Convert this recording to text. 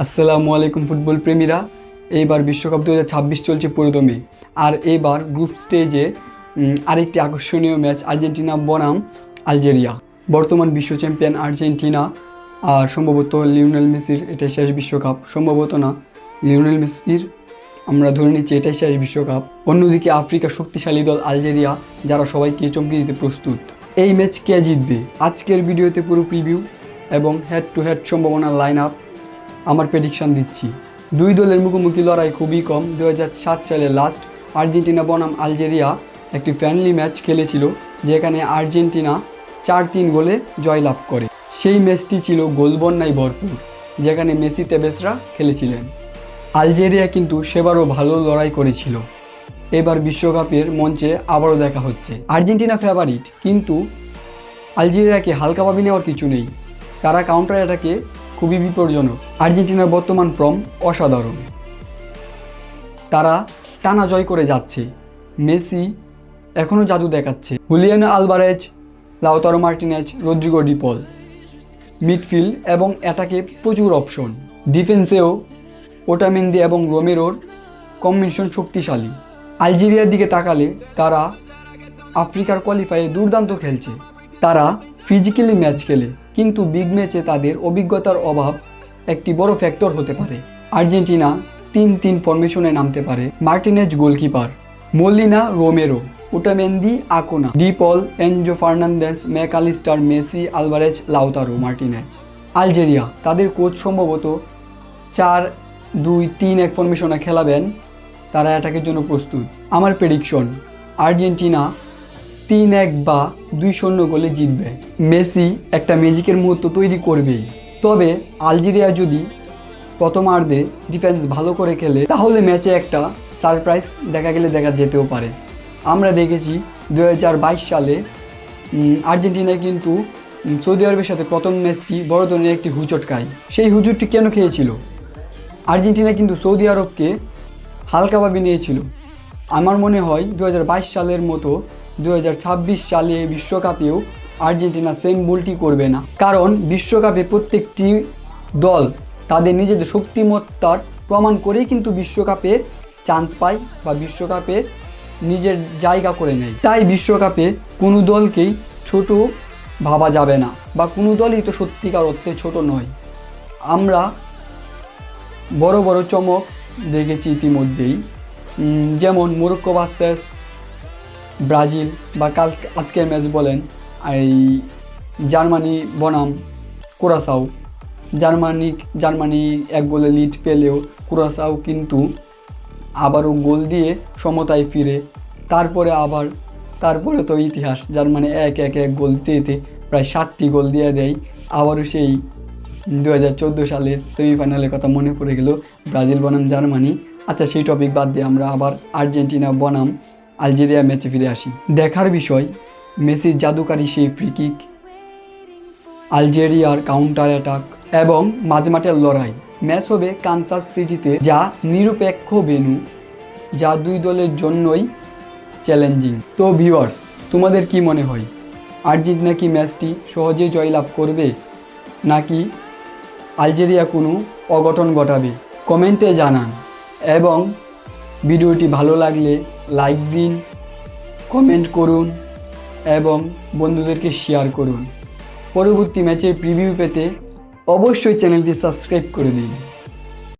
আসসালামু আলাইকুম ফুটবল প্রেমীরা। এইবার বিশ্বকাপ 2026 চলছে পুরোদমে। আর এইবার গ্রুপ স্টেজে আরেকটি আকর্ষণীয় ম্যাচ আর্জেন্টিনা বনাম আলজেরিয়া। বর্তমান বিশ্ব চ্যাম্পিয়ন আর্জেন্টিনা, আর সম্ভবত লিওনেল মেসির এটাই শেষ বিশ্বকাপ। সম্ভবত না, লিওনেল মেসির আমরা ধরে নিচ্ছি এটাই শেষ বিশ্বকাপ। অন্যদিকে আফ্রিকার শক্তিশালী দল আলজেরিয়া, যারা সবাইকে চমকে দিতে প্রস্তুত। এই ম্যাচ কে জিতবে? আজকের ভিডিওতে পুরো প্রিভিউ এবং হেড টু হেড সম্ভাবনার লাইন আপ আমার প্রেডিকশান দিচ্ছি। দুই দলের মুখোমুখি লড়াই খুবই কম। 2007 সালে লাস্ট আর্জেন্টিনা বনাম আলজেরিয়া একটি ফ্রেন্ডলি ম্যাচ খেলেছিল, যেখানে আর্জেন্টিনা 4-3 গোলে জয়লাভ করে। সেই ম্যাচটি ছিল গোলবন্যায় ভরপুর, যেখানে মেসি তেবেসরা খেলেছিলেন। আলজেরিয়া কিন্তু সেবারও ভালো লড়াই করেছিল। এবার বিশ্বকাপের মঞ্চে আবারও দেখা হচ্ছে। আর্জেন্টিনা ফেভারিট, কিন্তু আলজেরিয়াকে হালকাভাবে নেওয়ার কিছু নেই। তারা কাউন্টার অ্যাটাকে খুবই বিপজ্জনক। আর্জেন্টিনার বর্তমান ফর্ম অসাধারণ। তারা টানা জয় করে যাচ্ছে। মেসি এখনও জাদু দেখাচ্ছে। Julian Alvarez, Lautaro Martinez, Rodrigo De Paul. Midfield এবং অ্যাটাকে প্রচুর অপশন। ডিফেন্সেও ওটামেন্দি এবং রোমেরোর কম্বিনেশন শক্তিশালী। আলজেরিয়ার দিকে তাকালে তারা আফ্রিকার কোয়ালিফায়ারে দুর্দান্ত খেলছে। তারা ফিজিক্যালি ম্যাচ খেলে, কিন্তু বিগ ম্যাচে তাদের অভিজ্ঞতার অভাব একটি বড় ফ্যাক্টর হতে পারে। আর্জেন্টিনা 3-3 ফরমেশনে নামতে পারে। Martinez goalkeeper, Molina, Romero, Otamendi, Acuna, De Paul, Enzo Fernandez, MacAllister, Messi, Alvarez, Lautaro Martinez. Algeria তাদের কোচ সম্ভবত 4-2-3-1 ফরমেশনে খেলাবেন। তারা অ্যাটাকের জন্য প্রস্তুত। আমার প্রেডিকশন, আর্জেন্টিনা 3-1 বা 2-0 গোলে জিতবে। মেসি একটা ম্যাজিকের মুহূর্ত তৈরি করবেই। তবে আলজেরিয়া যদি প্রথমার্ধে ডিফেন্স ভালো করে খেলে, তাহলে ম্যাচে একটা সারপ্রাইজ দেখা যেতেও পারে। আমরা দেখেছি 2022 সালে আর্জেন্টিনা কিন্তু সৌদি আরবের সাথে প্রথম ম্যাচটি বড় ধরনের একটি হুচট খায়। সেই হুচটটি কেন খেয়েছিল? আর্জেন্টিনা কিন্তু সৌদি আরবকে হালকাভাবে নিয়েছিল। আমার মনে হয় 2022 সালের মতো 2026 সালে বিশ্বকাপেও আর্জেন্টিনা সেম ভুলটি করবে না। কারণ বিশ্বকাপে প্রত্যেকটি দল তাদের নিজেদের শক্তিমত্তার প্রমাণ করেই কিন্তু বিশ্বকাপে চান্স পায় বা বিশ্বকাপে নিজের জায়গা করে নেয়। তাই বিশ্বকাপে কোনো দলকেই ছোট ভাবা যাবে না, বা কোনো দলই তো সত্যিকার অর্থে ছোট নয়। আমরা বড় বড় চমক দেখেছি ইতিমধ্যেই, যেমন মরক্কো ভার্সেস ব্রাজিল, বা আজকের ম্যাচ বলেন এই জার্মানি বনাম কুরাসাও। জার্মানি 1 গোলে লিড পেলেও কুরাসাও কিন্তু আবারও গোল দিয়ে সমতায় ফিরে। তারপরে তো ইতিহাস, জার্মানি 1 গোল দিতে প্রায় 60টি গোল দিয়ে দেয়। আবারও সেই 2014 সালের সেমিফাইনালের কথা মনে পড়ে গেল, ব্রাজিল বনাম জার্মানি। আচ্ছা, সেই টপিক বাদ দিয়ে আমরা আবার আর্জেন্টিনা বনাম আলজেরিয়া ম্যাচে ফিরে আসি। দেখার বিষয় মেসির জাদুকারী সেই ফ্রি কিক, আলজেরিয়ার কাউন্টার অ্যাটাক এবং মাঝমাঠের লড়াই। ম্যাচ হবে কানসাস সিটিতে, যা নিরপেক্ষ ভেন্যু, যা দুই দলের জন্যই চ্যালেঞ্জিং। তো ভিউয়ার্স, তোমাদের কি মনে হয়? আর্জেন্টিনা কি ম্যাচটি সহজে জয়লাভ করবে, নাকি আলজেরিয়া কোনো অঘটন ঘটাবে? কমেন্টে জানান। এবং ভিডিওটি ভালো লাগলে লাইক দিন, কমেন্ট করুন এবং বন্ধুদেরকে শেয়ার করুন। পরবর্তী ম্যাচের প্রিভিউ পেতে অবশ্যই চ্যানেলটি সাবস্ক্রাইব করে দিন।